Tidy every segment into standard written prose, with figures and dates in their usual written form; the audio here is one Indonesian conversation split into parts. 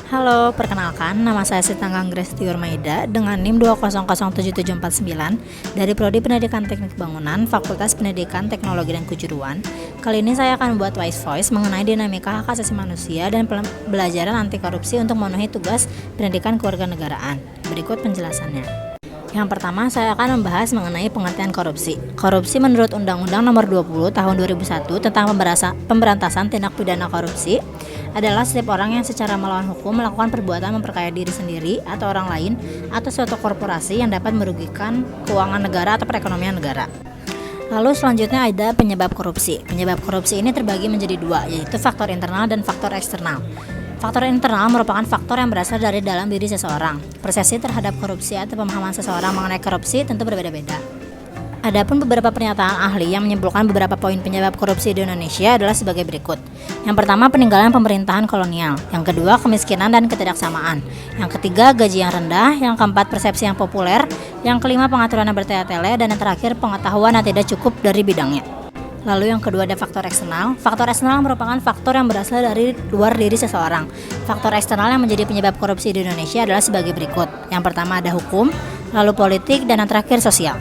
Halo, perkenalkan nama saya Sitanggang Gresti Urmaida dengan NIM 2007749 dari Prodi Pendidikan Teknik Bangunan, Fakultas Pendidikan Teknologi dan Kejuruan. Kali ini saya akan membuat Wise Voice mengenai dinamika hak asasi manusia dan pembelajaran anti korupsi untuk memenuhi tugas pendidikan kewarganegaraan. Berikut penjelasannya. Yang pertama, saya akan membahas mengenai pengertian korupsi. Korupsi menurut Undang-Undang Nomor 20 Tahun 2001 tentang pemberantasan tindak pidana korupsi adalah setiap orang yang secara melawan hukum melakukan perbuatan memperkaya diri sendiri atau orang lain atau suatu korporasi yang dapat merugikan keuangan negara atau perekonomian negara. Lalu selanjutnya ada penyebab korupsi. Penyebab korupsi ini terbagi menjadi dua, yaitu faktor internal dan faktor eksternal. Faktor internal merupakan faktor yang berasal dari dalam diri seseorang. Persepsi terhadap korupsi atau pemahaman seseorang mengenai korupsi tentu berbeda-beda. Adapun beberapa pernyataan ahli yang menyimpulkan beberapa poin penyebab korupsi di Indonesia adalah sebagai berikut. Yang pertama, peninggalan pemerintahan kolonial. Yang kedua, kemiskinan dan ketidaksamaan. Yang ketiga, gaji yang rendah. Yang keempat, persepsi yang populer. Yang kelima, pengaturan yang bertele-tele. Dan yang terakhir, pengetahuan yang tidak cukup dari bidangnya. Lalu yang kedua ada faktor eksternal. Faktor eksternal merupakan faktor yang berasal dari luar diri seseorang. Faktor eksternal yang menjadi penyebab korupsi di Indonesia adalah sebagai berikut. Yang pertama ada hukum, lalu politik, dan yang terakhir sosial.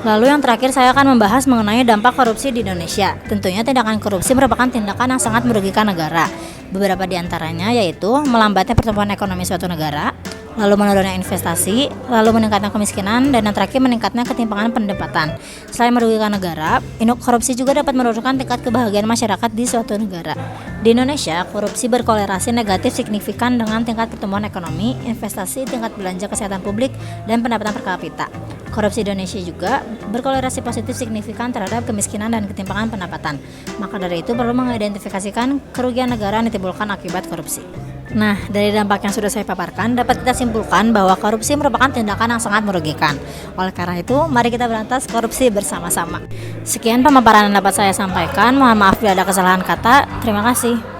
Lalu yang terakhir saya akan membahas mengenai dampak korupsi di Indonesia. Tentunya tindakan korupsi merupakan tindakan yang sangat merugikan negara. Beberapa di antaranya yaitu melambatnya pertumbuhan ekonomi suatu negara, lalu menurunnya investasi, lalu meningkatnya kemiskinan, dan yang terakhir meningkatnya ketimpangan pendapatan. Selain merugikan negara, korupsi juga dapat menurunkan tingkat kebahagiaan masyarakat di suatu negara. Di Indonesia, korupsi berkorelasi negatif signifikan dengan tingkat pertumbuhan ekonomi, investasi, tingkat belanja kesehatan publik, dan pendapatan per kapita. Korupsi di Indonesia juga berkorelasi positif signifikan terhadap kemiskinan dan ketimpangan pendapatan. Maka dari itu perlu mengidentifikasikan kerugian negara yang ditimbulkan akibat korupsi. Nah, dari dampak yang sudah saya paparkan, dapat kita simpulkan bahwa korupsi merupakan tindakan yang sangat merugikan. Oleh karena itu, mari kita berantas korupsi bersama-sama. Sekian pemaparan yang dapat saya sampaikan. Mohon maaf bila ada kesalahan kata. Terima kasih.